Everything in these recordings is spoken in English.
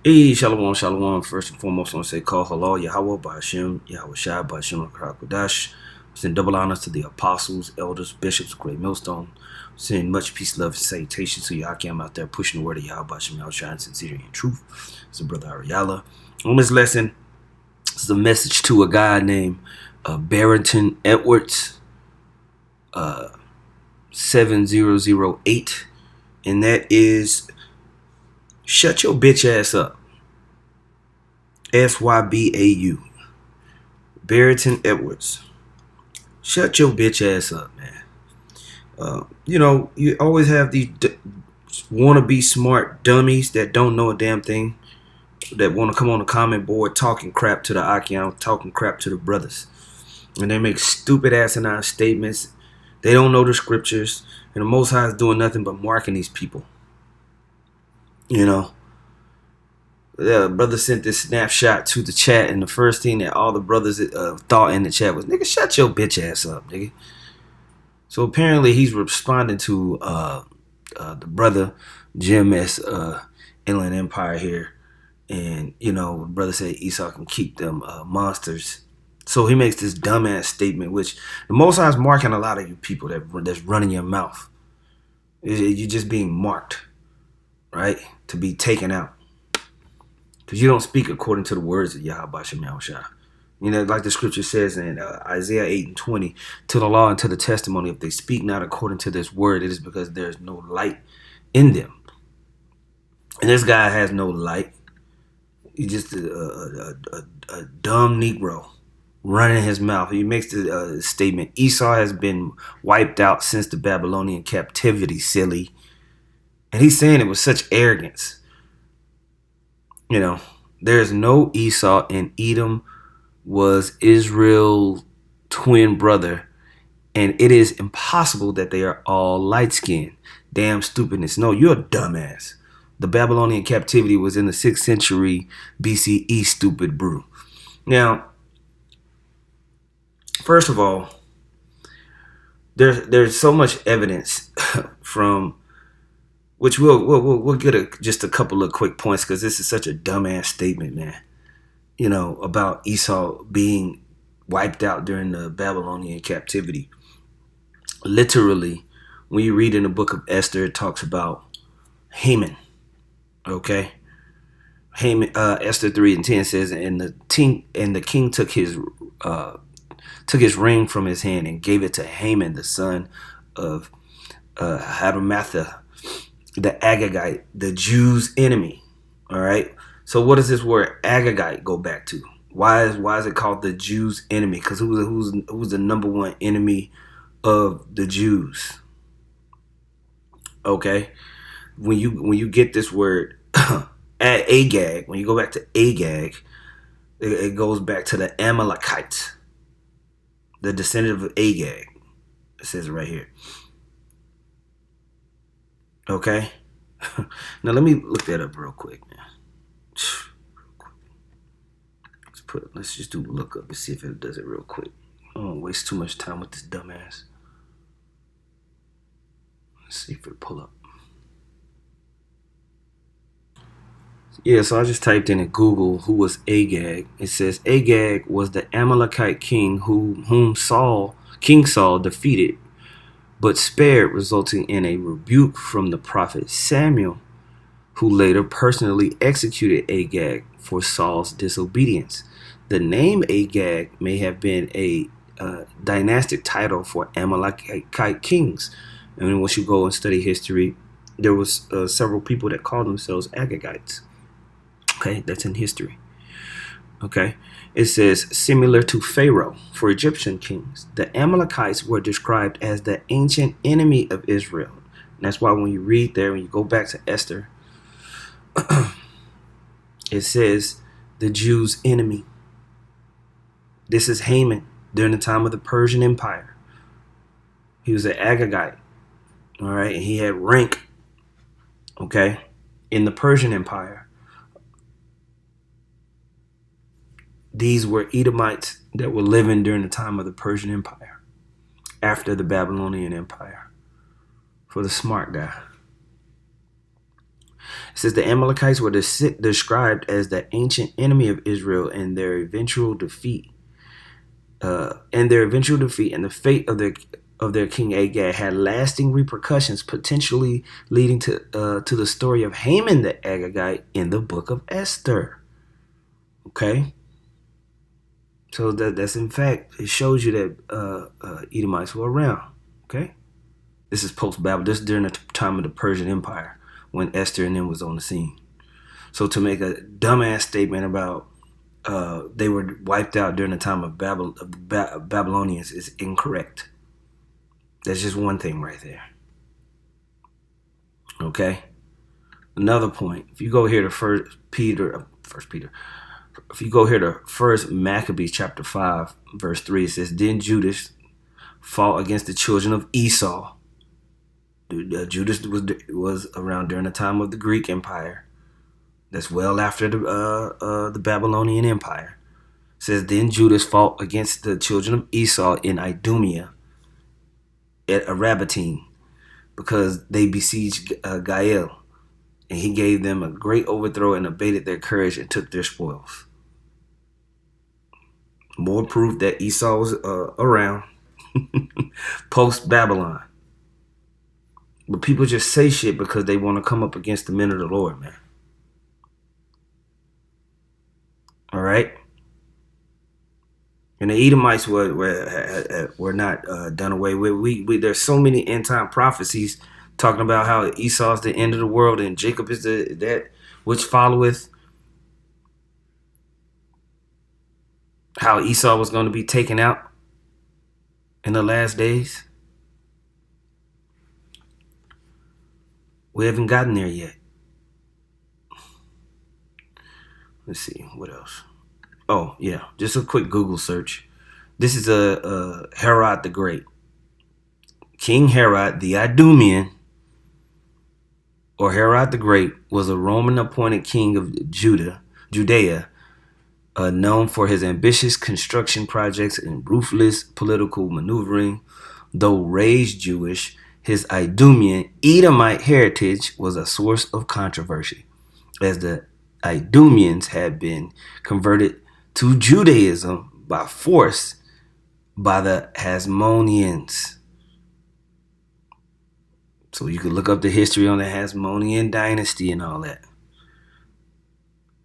Hey, Shalom, Shalom. First and foremost, I want to say, call halal, Yahweh, Ba'ashem, Yahweh Shai, Ba'ashem, Kodash. Send double honors to the apostles, elders, bishops, great millstone. Send much peace, love, and salutation to Yakim out there pushing the word of Yahweh, Ba'ashem, Yahweh Shai, in sincerity and truth. It's a brother Ariala. On this lesson, it's a message to a guy named Barrington Edwards, 7008. And that is, shut your bitch ass up. Sybau. Barrington Edwards. Shut your bitch ass up, man. You always have these wannabe smart dummies that don't know a damn thing, that want to come on the comment board talking crap to the Akian, talking crap to the brothers. And they make stupid asinine statements. They don't know the scriptures. And the Most High is doing nothing but marking these people. The brother sent this snapshot to the chat, and the first thing that all the brothers thought in the chat was, nigga, shut your bitch ass up, nigga. So apparently he's responding to the brother Jim S. Inland Empire here. And, the brother said Esau can keep them monsters. So he makes this dumbass statement, which the Most High is marking a lot of you people that's running your mouth. You're just being marked, right? To be taken out. Because you don't speak according to the words of Yahweh Shem Yahushua. Like the scripture says in Isaiah 8:20, to the law and to the testimony, if they speak not according to this word, it is because there's no light in them. And this guy has no light. He's just a dumb Negro running his mouth. He makes the statement, Esau has been wiped out since the Babylonian captivity, silly. And he's saying it with such arrogance. There's no Esau, and Edom was Israel's twin brother, and it is impossible that they are all light-skinned. Damn stupidness. No, you're a dumbass. The Babylonian captivity was in the 6th century BCE, stupid brew. Now, first of all, there's so much evidence from which we'll get just a couple of quick points, because this is such a dumbass statement, man. About Esau being wiped out during the Babylonian captivity. Literally, when you read in the book of Esther, it talks about Haman. Okay, Haman. Esther 3:10 says, and the king took his ring from his hand and gave it to Haman, the son of Hadamatha, the Agagite, the Jews' enemy. All right. So what does this word Agagite go back to? Why is it called the Jews' enemy? Because who's the number one enemy of the Jews? Okay. When you get this word Agag, when you go back to Agag, it goes back to the Amalekites, the descendant of Agag. It says it right here. Okay. Now let me look that up real quick, man. Let's just do look up and see if it does it real quick. I don't want to waste too much time with this dumbass. Let's see if it pull up. Yeah, so I just typed in at Google who was Agag. It says Agag was the Amalekite king whom King Saul defeated but spared, resulting in a rebuke from the prophet Samuel, who later personally executed Agag for Saul's disobedience. The name Agag may have been a dynastic title for Amalekite kings. And once you go and study history, there was several people that called themselves Agagites. Okay, that's in history. Okay, it says similar to Pharaoh for Egyptian kings, the Amalekites were described as the ancient enemy of Israel. And that's why when you read there, when you go back to Esther, it says the Jews' enemy. This is Haman during the time of the Persian Empire. He was an Agagite, all right, and he had rank, okay, in the Persian Empire. These were Edomites that were living during the time of the Persian Empire, after the Babylonian Empire, for the smart guy. It says the Amalekites were described as the ancient enemy of Israel and their eventual defeat. And the fate of their king Agag had lasting repercussions, potentially leading to the story of Haman the Agagite in the book of Esther. Okay, so that's in fact, it shows you that Edomites were around. Okay, this is post Babel. This is during the time of the Persian Empire when Esther and them was on the scene. So to make a dumbass statement about they were wiped out during the time of Babylonians is incorrect. That's just one thing right there. Okay. Another point. If you go here to First Peter. If you go here to First Maccabees chapter 5 verse 3, it says, "Then Judas fought against the children of Esau." Judas was around during the time of the Greek Empire. That's well after the Babylonian Empire. It says, "Then Judas fought against the children of Esau in Idumea at Arabatine, because they besieged Gael, and he gave them a great overthrow and abated their courage and took their spoils." More proof that Esau was around post Babylon. But people just say shit because they want to come up against the men of the Lord, man. All right. And the Edomites were not done away with. There's so many end time prophecies talking about how Esau is the end of the world and Jacob is that which followeth. How Esau was going to be taken out in the last days. We haven't gotten there yet. Let's see, what else? Oh, yeah, just a quick Google search. This is Herod the Great. King Herod the Idumean, or Herod the Great, was a Roman appointed king of Judea, known for his ambitious construction projects and ruthless political maneuvering. Though raised Jewish, his Idumean Edomite heritage was a source of controversy, as the Idumeans had been converted to Judaism by force by the Hasmoneans. So you can look up the history on the Hasmonean dynasty and all that,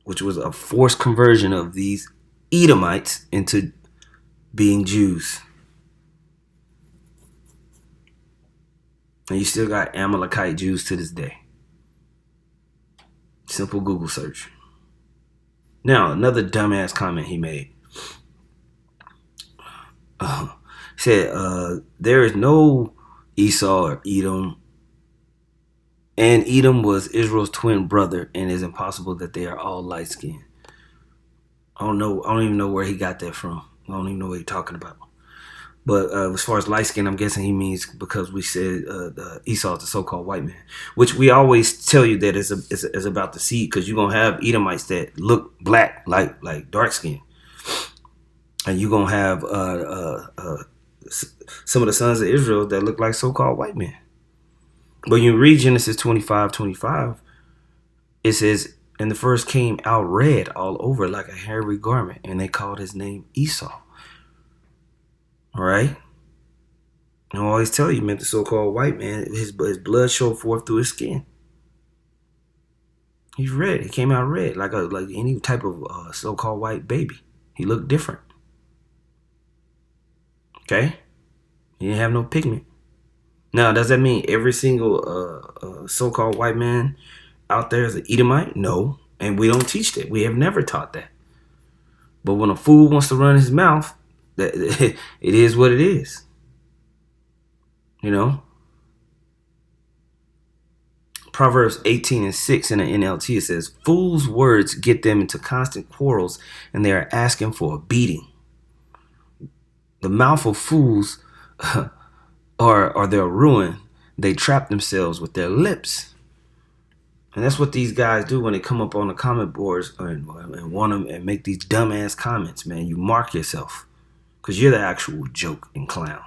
which was a forced conversion of these Edomites into being Jews. And you still got Amalekite Jews to this day. Simple Google search. Now, another dumbass comment he made. He said, there is no Esau or Edom, and Edom was Israel's twin brother, and it's impossible that they are all light skinned. I don't even know where he got that from. I don't even know what he's talking about. But as far as light skin, I'm guessing he means because we said Esau is the so-called white man, which we always tell you that is about the seed, because you're gonna have Edomites that look black, like dark skin, and you're gonna have some of the sons of Israel that look like so-called white men. But you read Genesis 25:25, it says, "And the first came out red all over like a hairy garment, and they called his name Esau." All right. I always tell you, man, the so-called white man, his blood showed forth through his skin. He's red. He came out red, like any type of so-called white baby. He looked different. Okay. He didn't have no pigment. Now, does that mean every single so-called white man out there is an Edomite? No, and we don't teach that. We have never taught that. But when a fool wants to run his mouth, it is what it is. You know? Proverbs 18:6 in the NLT, it says, "Fools' words get them into constant quarrels, and they are asking for a beating. The mouth of fools are their ruin. They trap themselves with their lips." And that's what these guys do when they come up on the comment boards and want them and make these dumbass comments, man. You mark yourself, because you're the actual joke and clown.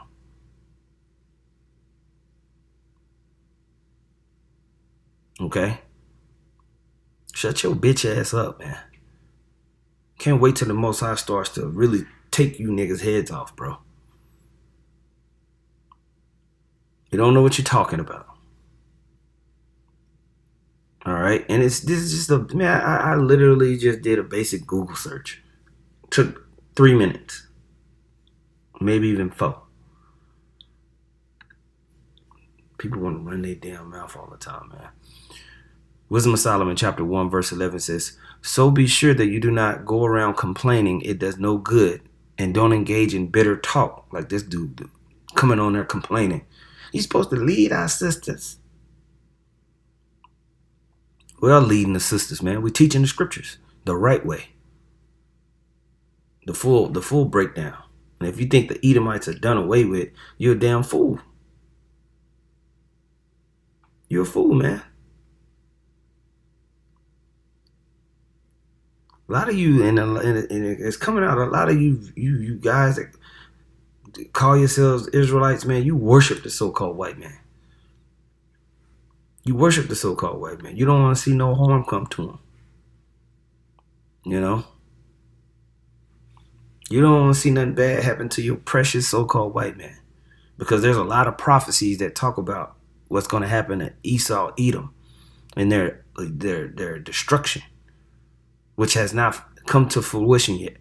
Okay? Shut your bitch ass up, man. Can't wait till the Most High starts to really take you niggas' heads off, bro. You don't know what you're talking about. All right, and this is just a man. I literally just did a basic Google search. Took 3 minutes, maybe even 4. People want to run their damn mouth all the time, man. Wisdom of Solomon, chapter 1, verse 11 says, "So be sure that you do not go around complaining. It does no good, and don't engage in bitter talk like this dude coming on there complaining. He's supposed to lead our sisters." We are leading the sisters, man. We're teaching the scriptures the right way. The full breakdown. And if you think the Edomites are done away with, you're a damn fool. You're a fool, man. A lot of you, and it's coming out, a lot of you guys that call yourselves Israelites, man, you worship the so-called white man. You worship the so-called white man. You don't want to see no harm come to him. You know? You don't want to see nothing bad happen to your precious so-called white man. Because there's a lot of prophecies that talk about what's going to happen to Esau, Edom, and their destruction, which has not come to fruition yet,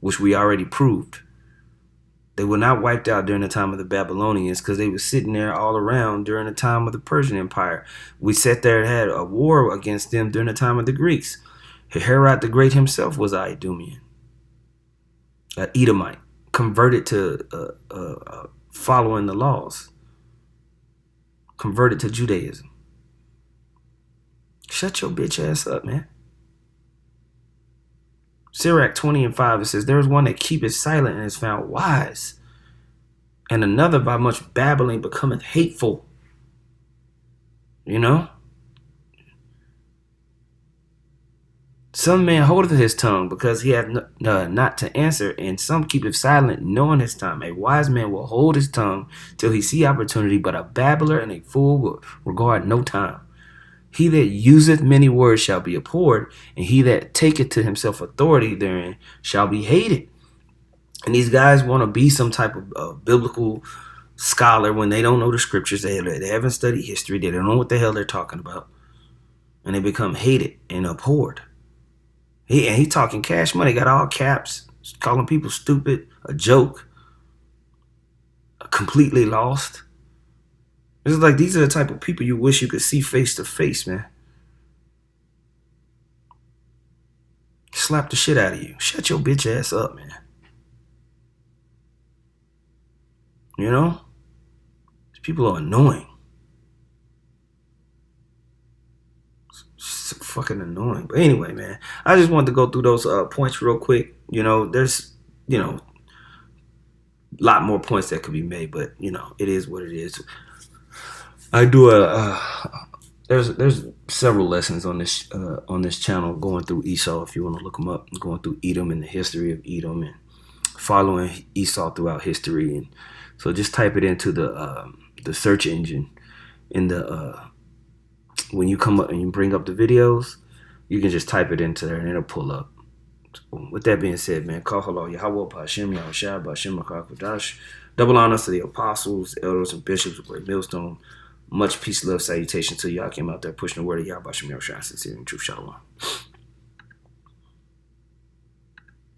which we already proved. They were not wiped out during the time of the Babylonians because they were sitting there all around during the time of the Persian Empire. We sat there and had a war against them during the time of the Greeks. Herod the Great himself was an Idumean, an Edomite, converted to following the laws, converted to Judaism. Shut your bitch ass up, man. Sirach 20:5, it says, "There is one that keepeth silent and is found wise, and another by much babbling becometh hateful." You know? Some man holdeth his tongue because he hath not to answer, and some keepeth silent, knowing his time. A wise man will hold his tongue till he see opportunity, but a babbler and a fool will regard no time. He that useth many words shall be abhorred, and he that taketh to himself authority therein shall be hated. And these guys want to be some type of biblical scholar when they don't know the scriptures. They haven't studied history. They don't know what the hell they're talking about. And they become hated and abhorred. He talking cash money, got all caps, calling people stupid, a joke, completely lost. It's like these are the type of people you wish you could see face to face, man. Slap the shit out of you. Shut your bitch ass up, man. You know? These people are annoying. So fucking annoying. But anyway, man, I just wanted to go through those points real quick. You know, there's, a lot more points that could be made, but, it is what it is. I do there's several lessons on this channel going through Esau if you want to look them up, going through Edom and the history of Edom and following Esau throughout history. And so just type it into the search engine in the when you come up and you bring up the videos, you can just type it into there and it'll pull up. So with that being said, man, Kahalo Yahweh Ba'Shem Yahushua Ba'Shem HaKadosh. Double honors to the apostles, elders, and bishops of Great Millstone. Much peace, love, salutation to y'all came out there pushing the word of Yahweh Ba'Shem Yahushua, sincere and true. Shalom.